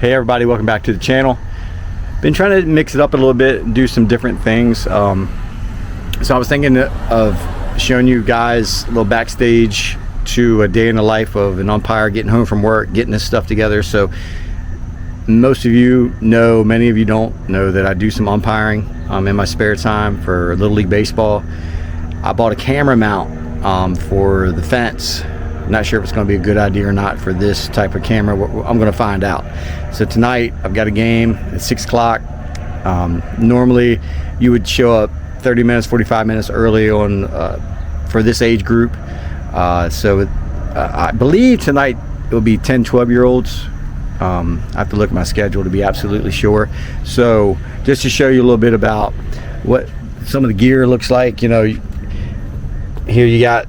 Hey everybody, welcome back to the channel. Been trying to mix it up a little bit and do some different things. So I was thinking of showing you guys a little backstage to a day in the life of an umpire, getting home from work, getting this stuff together. So most of you know, many of you don't know that I do some umpiring in my spare time for Little League Baseball. I bought a camera mount for the fence. Not sure if it's going to be a good idea or not for this type of camera. I'm going to find out. So tonight I've got a game at 6 o'clock. Normally you would show up 30 minutes, 45 minutes early on for this age group. I believe tonight it will be 10, 12-year-olds. I have to look at my schedule to be absolutely sure. So just to show you a little bit about what some of the gear looks like, you know, here you got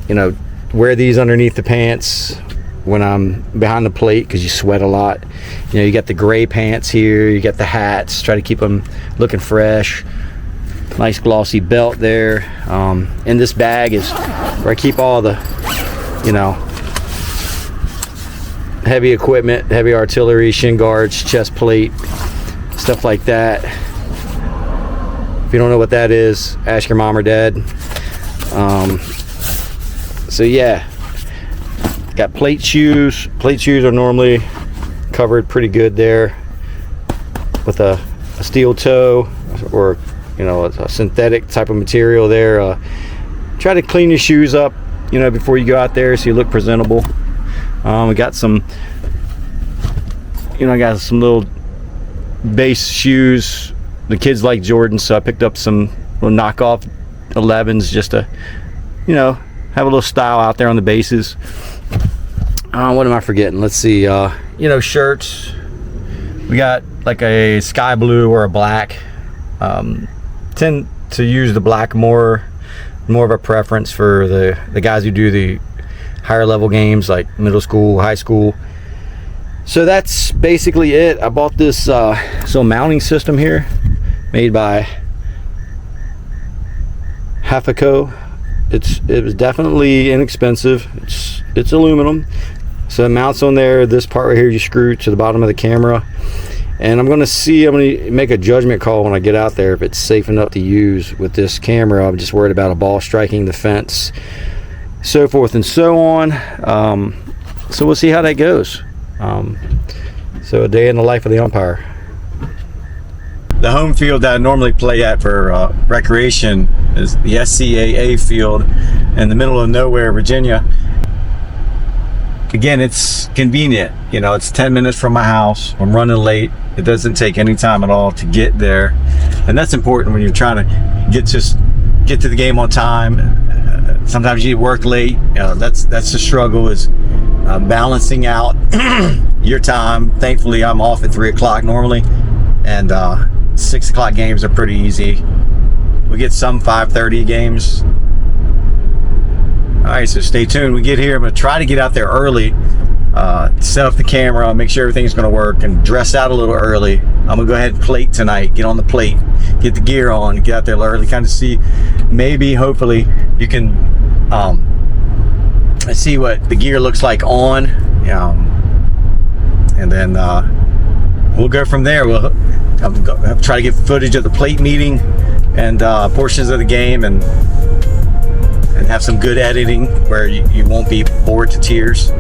you know, wear these underneath the pants when I'm behind the plate because you sweat a lot. You know, you got the gray pants here, you got the hats, try to keep them looking fresh. Nice glossy belt there. In this bag is where I keep all the, you know, heavy equipment, heavy artillery, shin guards, chest plate, stuff like that. If you don't know what that is, ask your mom or dad. So yeah, got plate shoes. Plate shoes are normally covered pretty good there with a steel toe or, you know, a synthetic type of material there. Try to clean your shoes up, you know, before you go out there so you look presentable. We got some, you know, I got some little base shoes. The kids like Jordans, so I picked up some little knockoff 11s just to, you know, have a little style out there on the bases. What am I forgetting? Let's see. You know, shirts. We got like a sky blue or a black. Tend to use the black more of a preference for the guys who do the higher level games like middle school, high school. So that's basically it. I bought this mounting system here made by Hafaco. It was definitely inexpensive. It's aluminum, so it mounts on there. This part right here you screw to the bottom of the camera, and I'm gonna make a judgment call when I get out there if it's safe enough to use with this camera. I'm just worried about a ball striking the fence, so forth and so on. So we'll see how that goes. So a day in the life of the umpire. The home field that I normally play at for recreation is the SCAA field in the middle of nowhere, Virginia. Again, it's convenient. You know, it's 10 minutes from my house. I'm running late. It doesn't take any time at all to get there. And that's important when you're trying to get to the game on time. Sometimes you work late. You know, that's the struggle, is balancing out your time. Thankfully, I'm off at 3 o'clock normally. And 6 o'clock games are pretty easy. We get some 5:30 games. All right, so stay tuned. We get here. I'm gonna try to get out there early, set up the camera, make sure everything's gonna work, and dress out a little early. I'm gonna go ahead and plate tonight, get on the plate, get the gear on, get out there early, kind of see, maybe, hopefully, you can see what the gear looks like on, and then we'll go from there. I'll try to get footage of the plate meeting and portions of the game, and have some good editing where you won't be bored to tears.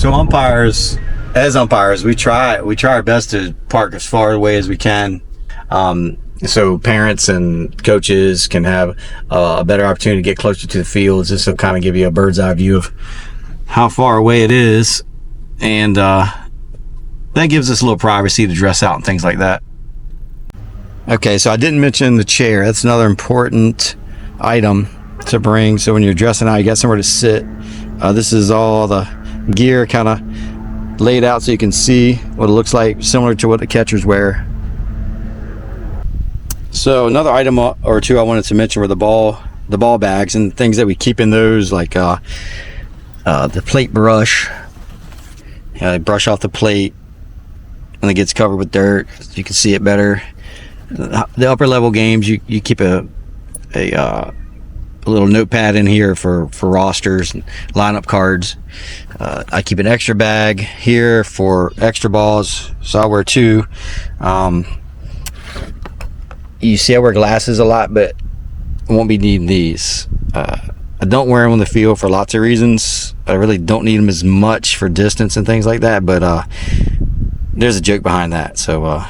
So umpires, as umpires, we try our best to park as far away as we can, so parents and coaches can have a better opportunity to get closer to the fields. This will kind of give you a bird's eye view of how far away it is, and that gives us a little privacy to dress out and things like that. Okay, so I didn't mention the chair. That's another important item to bring. So when you're dressing out, you got somewhere to sit. This is all the gear kind of laid out so you can see what it looks like, similar to what the catchers wear. So another item or two I wanted to mention were the ball bags and things that we keep in those, like the plate brush. Brush off the plate when it gets covered with dirt so you can see it better. The upper level games, you keep a little notepad in here for rosters and lineup cards. I keep an extra bag here for extra balls, so I wear two. You see I wear glasses a lot, but I won't be needing these. I don't wear them on the field for lots of reasons. I really don't need them as much for distance and things like that, but there's a joke behind that. So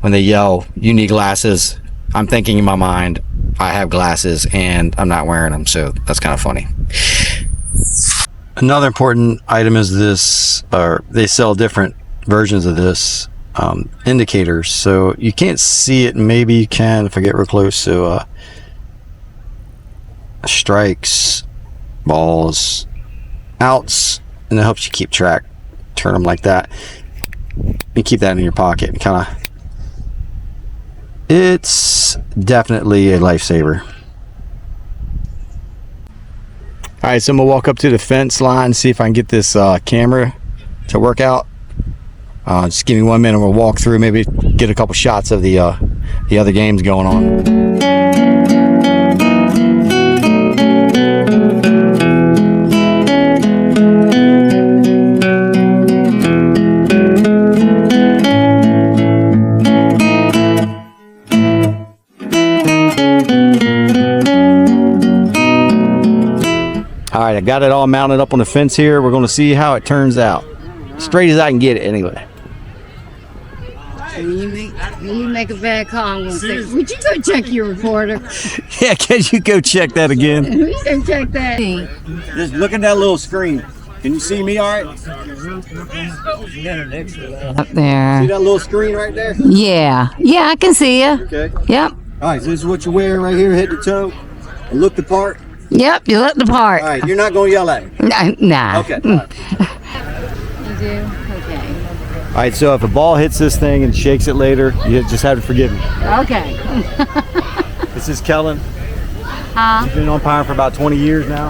when they yell, "You need glasses," I'm thinking in my mind, I have glasses and I'm not wearing them, so that's kind of funny. Another important item is this, or they sell different versions of this, indicators. So you can't see it, maybe you can if I get real close. So strikes, balls, outs, and it helps you keep track. Turn them like that and keep that in your pocket and kind of, it's definitely a lifesaver. All right, so I'm gonna walk up to the fence line, see if I can get this camera to work out. Just give me 1 minute, we'll walk through, maybe get a couple shots of the other games going on. All right, I got it all mounted up on the fence here. We're going to see how it turns out. Straight as I can get it, anyway. You make a bad call, I'm gonna say, would you go check your recorder? Yeah, can you go check that again? Who's gonna check that? Just look at that little screen. Can you see me all right? Up See there. that little screen right there? Yeah, I can see you. Okay. Yep, All right, so this is what you're wearing right here, head to toe. And look the part. yep, you look the part. All right, you're not going to yell at me. Nah. Okay. All right. You do? Okay. All right, so if a ball hits this thing and shakes it later, you just have to forgive me. Okay. This is Kellen. Huh? He's been umpiring for about 20 years now.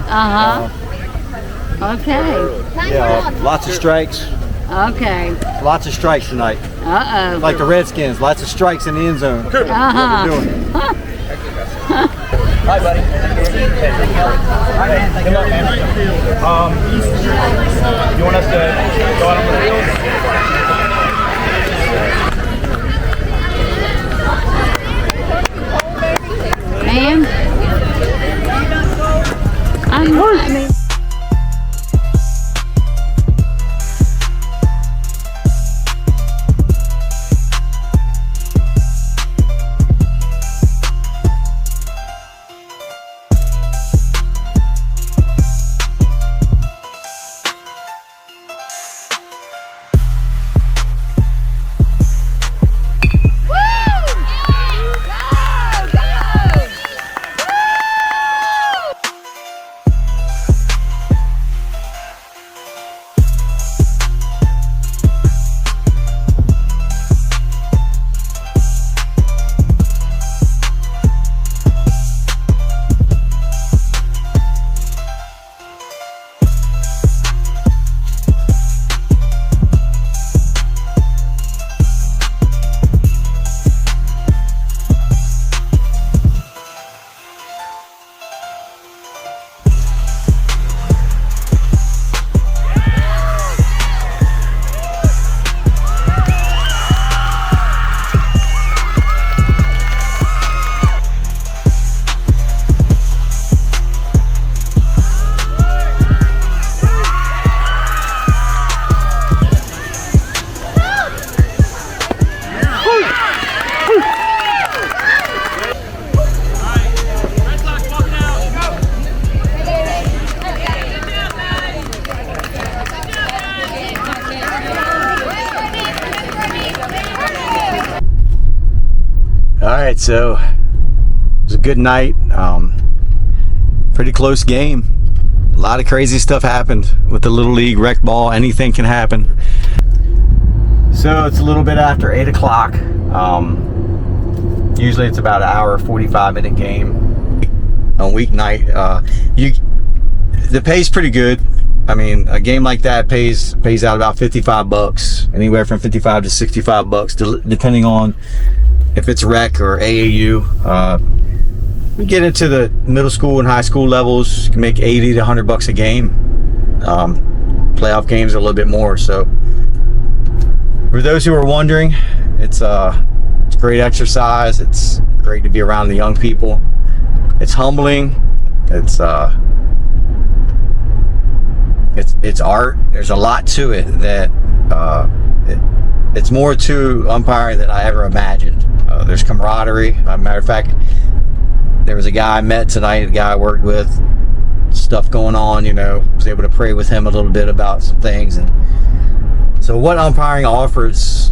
Okay. Yeah, lots of strikes. Okay. Lots of strikes tonight. Uh-oh. Like the Redskins, lots of strikes in the end zone. That's what we're doing. Hi, buddy. Good luck, man. You want us to go out on the field? Ma'am? I mean. So it was a good night. Pretty close game. A lot of crazy stuff happened with the Little League rec ball. Anything can happen. So it's a little bit after 8 o'clock. Usually it's about an hour, 45-minute game on weeknight. The pay's pretty good. I mean, a game like that pays out about $55, anywhere from $55 to $65, depending on if it's rec or AAU. We get into the middle school and high school levels, you can make $80 to $100 a game. Playoff games are a little bit more. So for those who are wondering, it's great exercise. It's great to be around the young people. It's humbling. It's art. There's a lot to it that it's more to umpiring than I ever imagined. There's camaraderie. As a matter of fact, there was a guy I met tonight, a guy I worked with, stuff going on, you know, was able to pray with him a little bit about some things. And so what umpiring offers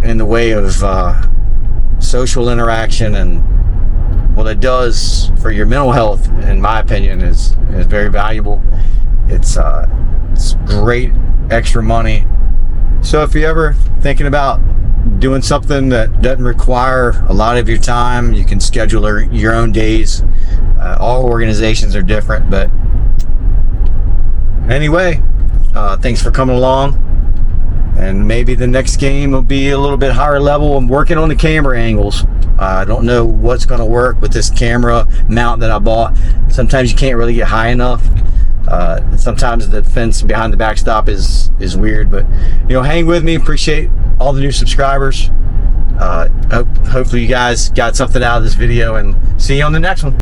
in the way of social interaction and what it does for your mental health, in my opinion, is very valuable. It's great extra money. So if you're ever thinking about doing something that doesn't require a lot of your time, you can schedule your own days. All organizations are different, but anyway, thanks for coming along. And maybe the next game will be a little bit higher level. I'm working on the camera angles. I don't know what's going to work with this camera mount that I bought. Sometimes you can't really get high enough. Sometimes the fence behind the backstop is weird, but you know, hang with me. Appreciate all the new subscribers. Hopefully you guys got something out of this video, and see you on the next one.